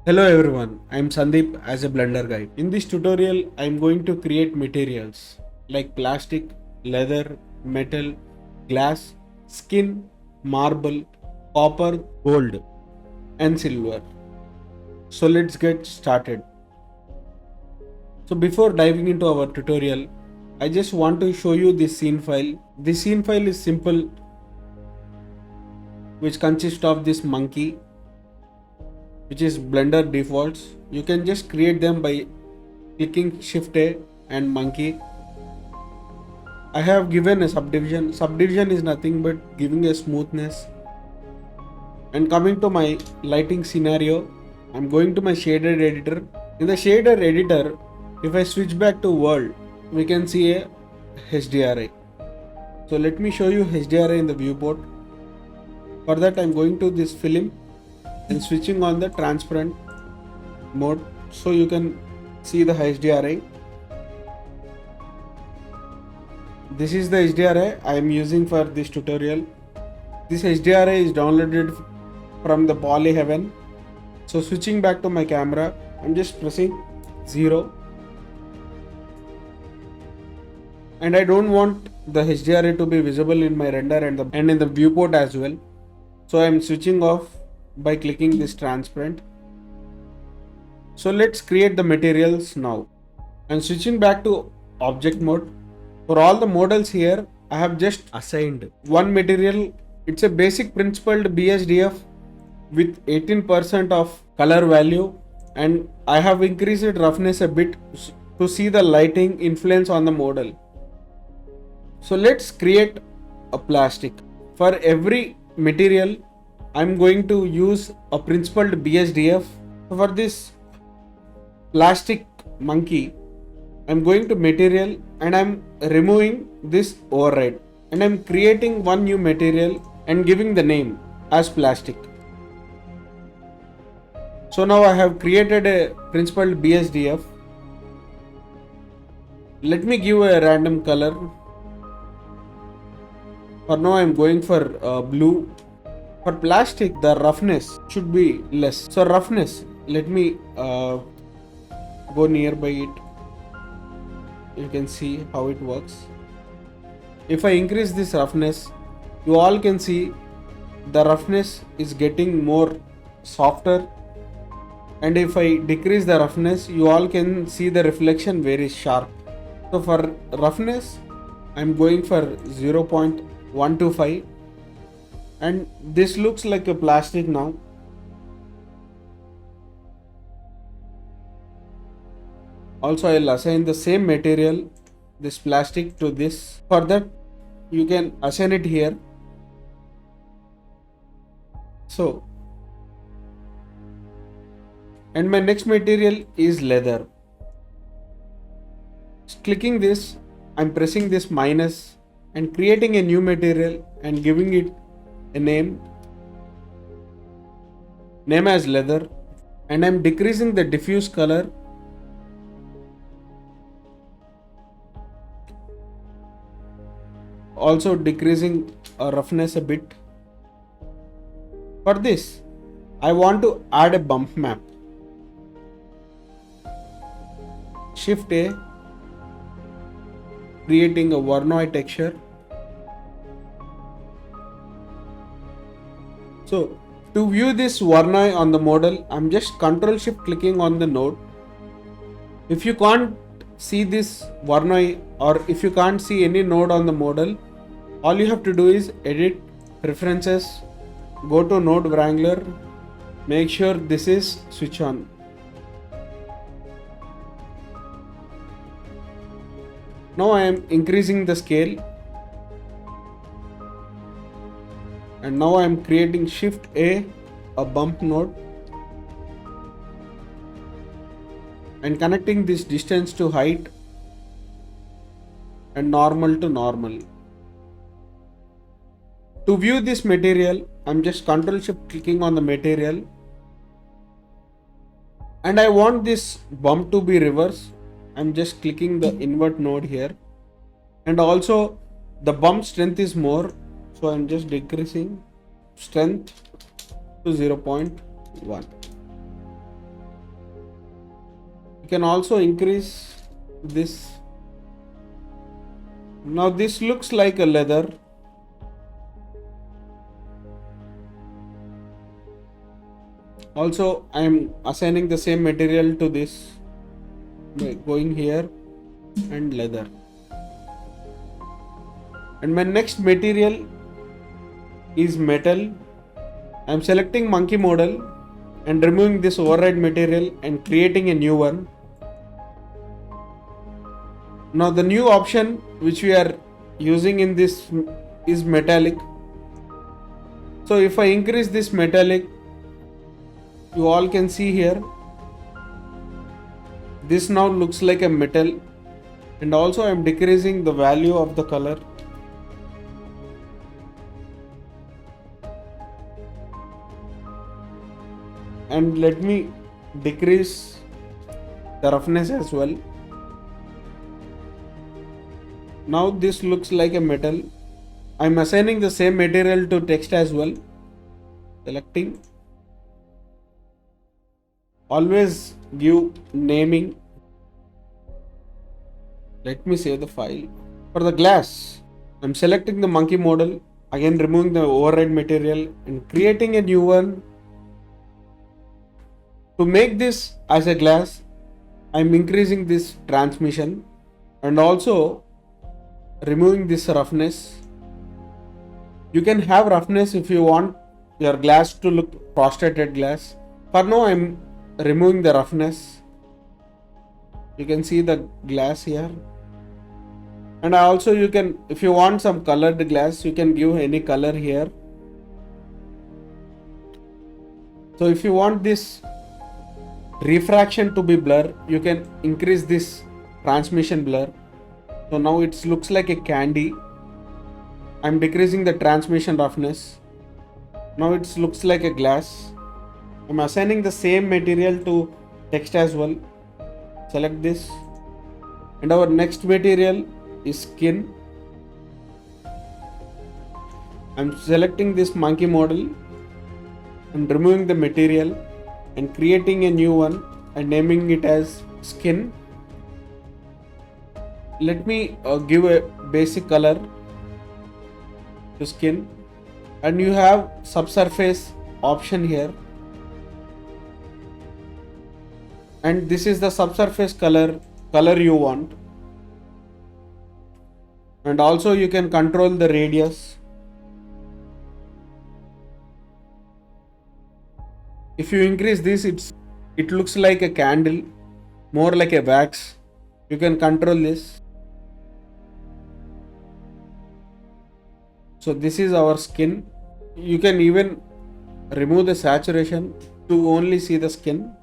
Hello everyone, I am Sandeep as a Blender guy. In this tutorial, I am going to create materials like plastic, leather, metal, glass, skin, marble, copper, gold, and silver. So let's get started. So before diving into our tutorial, I just want to show you this scene file. This scene file is simple, which consists of this monkey, which is Blender defaults. You can just create them by clicking Shift A and monkey. I have given a subdivision. Subdivision is nothing but giving a smoothness. And coming to my lighting scenario, I'm going to my shader editor. In the shader editor, if I switch back to world, we can see a HDRI. So let me show you HDRI in the viewport. For that, I'm going to this film and switching on the transparent mode so you can see the HDRI. This is the HDRI I am using for this tutorial. This HDRI is downloaded from the Polyheaven. So switching back to my camera, I'm just pressing 0. And I don't want the HDRI to be visible in my render and in the viewport as well. So I'm switching off by clicking this transparent. So let's create the materials now. I'm switching back to object mode. For all the models here, I have just assigned one material. It's a basic principled BSDF with 18% of color value, and I have increased roughness a bit to see the lighting influence on the model. So let's create a plastic. For every material, I'm going to use a principled BSDF. For this plastic monkey, I'm going to material and I'm removing this override, and I'm creating one new material and giving the name as plastic. So now I have created a principled BSDF. Let me give a random color. For now I'm going for blue. For plastic, the roughness should be less. So roughness, let me go nearby it. You can see how it works. If I increase this roughness, you all can see the roughness is getting more softer. And if I decrease the roughness, you all can see the reflection very sharp. So for roughness, I'm going for 0.125. And this looks like a plastic now. Also, I'll assign the same material, this plastic, to this. For that, you can assign it here. So, and my next material is leather. Clicking this, I'm pressing this minus and creating a new material and giving it a name as leather, and I'm decreasing the diffuse color. Also decreasing roughness a bit. For this, I want to add a bump map. Shift A, creating a Voronoi texture. So to view this Voronoi on the model, I'm just Control Shift clicking on the node. If you can't see this Voronoi, or if you can't see any node on the model, all you have to do is edit, preferences, go to node wrangler, make sure this is switch on. Now I am increasing the scale, and now I am creating Shift A bump node, and connecting this distance to height and normal to normal. To view this material, I'm just Control Shift clicking on the material, and I want this bump to be reverse. I'm just clicking the invert node here, and also the bump strength is more, so I'm just decreasing strength to 0.1. You can also increase this. Now this looks like a leather. Also I am assigning the same material to this by going here and leather. And my next material is metal. I am selecting monkey model and removing this override material and creating a new one. Now the new option which we are using in this is metallic. So if I increase this metallic, you all can see here, this now looks like a metal. And also I am decreasing the value of the color. And let me decrease the roughness as well. Now this looks like a metal. I'm assigning the same material to text as well. Selecting. Always give naming. Let me save the file. For the glass, I'm selecting the monkey model, again removing the override material and creating a new one. To make this as a glass, I'm increasing this transmission and also removing this roughness. You can have roughness if you want your glass to look prostrated glass. For now I'm removing the roughness. You can see the glass here. And also you can, if you want some colored glass, you can give any color here. So if you want this refraction to be blur, you can increase this transmission blur. So now it looks like a candy. I'm decreasing the transmission roughness. Now it looks like a glass. I'm assigning the same material to text as well. Select this. And our next material is skin. I'm selecting this monkey model and removing the material and creating a new one and naming it as skin. Let me give a basic color to skin, and you have subsurface option here, and this is the subsurface color you want. And also you can control the radius. If you increase this, it looks like a candle, more like a wax. You can control this. So this is our skin. You can even remove the saturation to only see the skin.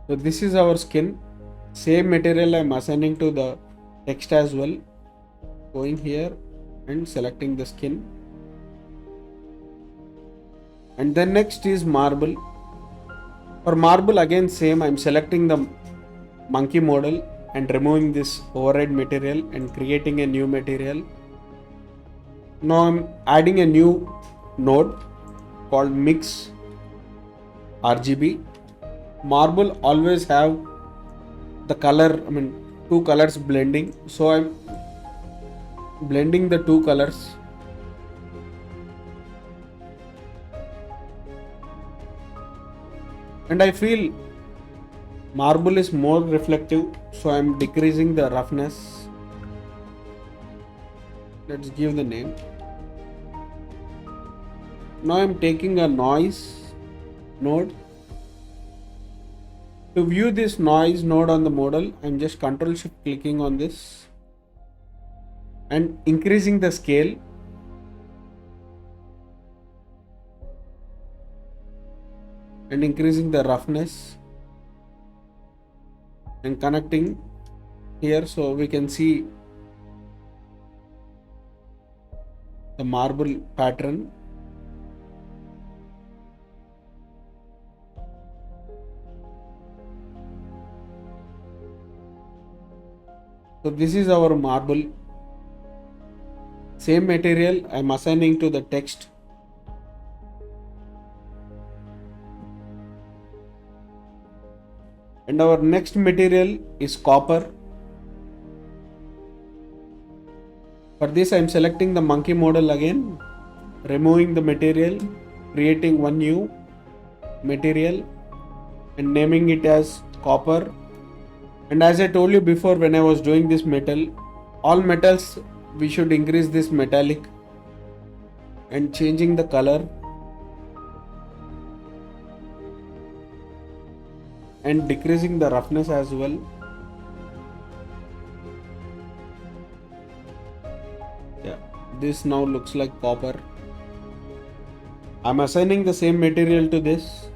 So this is our skin. Same material I am assigning to the text as well. Going here and selecting the skin. And then next is marble. For marble again same, I am selecting the monkey model and removing this override material and creating a new material. Now I'm adding a new node called mix RGB. Marble always have the color, two colors blending. So I'm blending the two colors. And I feel marble is more reflective, so I am decreasing the roughness. Let's give the name. Now I am taking a noise node. To view this noise node on the model, I am just Ctrl Shift clicking on this and increasing the scale. And increasing the roughness and connecting here so we can see the marble pattern. So this is our marble. Same material I am assigning to the text. And our next material is copper. For this I am selecting the monkey model again, removing the material, creating one new material and naming it as copper. And as I told you before, when I was doing this metal, all metals we should increase this metallic and changing the color and decreasing the roughness as well. Yeah, this now looks like copper. I'm assigning the same material to this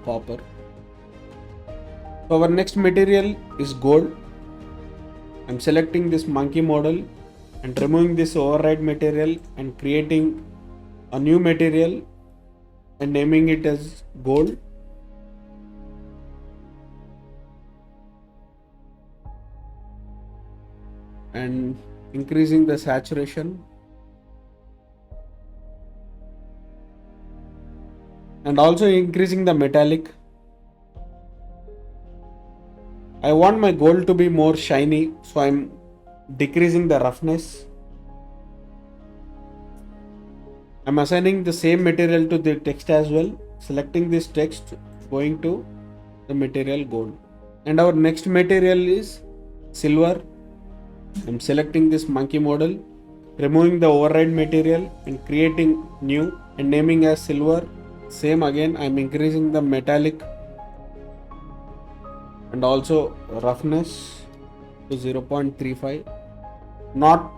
copper. So our next material is gold. I'm selecting this monkey model and removing this override material and creating a new material and naming it as gold. And increasing the saturation and also increasing the metallic. I want my gold to be more shiny, so I'm decreasing the roughness. I'm assigning the same material to the text as well, selecting this text, going to the material gold. And our next material is silver. I'm selecting this monkey model, removing the override material and creating new and naming as silver. Same again, I'm increasing the metallic and also roughness to 0.35. Not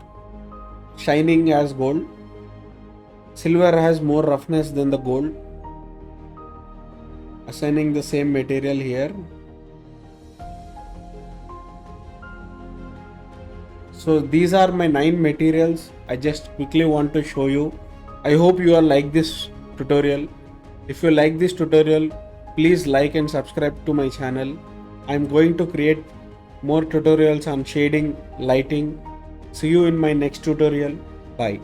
shining as gold. Silver has more roughness than the gold. Assigning the same material here. So these are my 9 materials. I just quickly want to show you. I hope you all like this tutorial. If you like this tutorial, please like and subscribe to my channel. I'm going to create more tutorials on shading, lighting. See you in my next tutorial. Bye.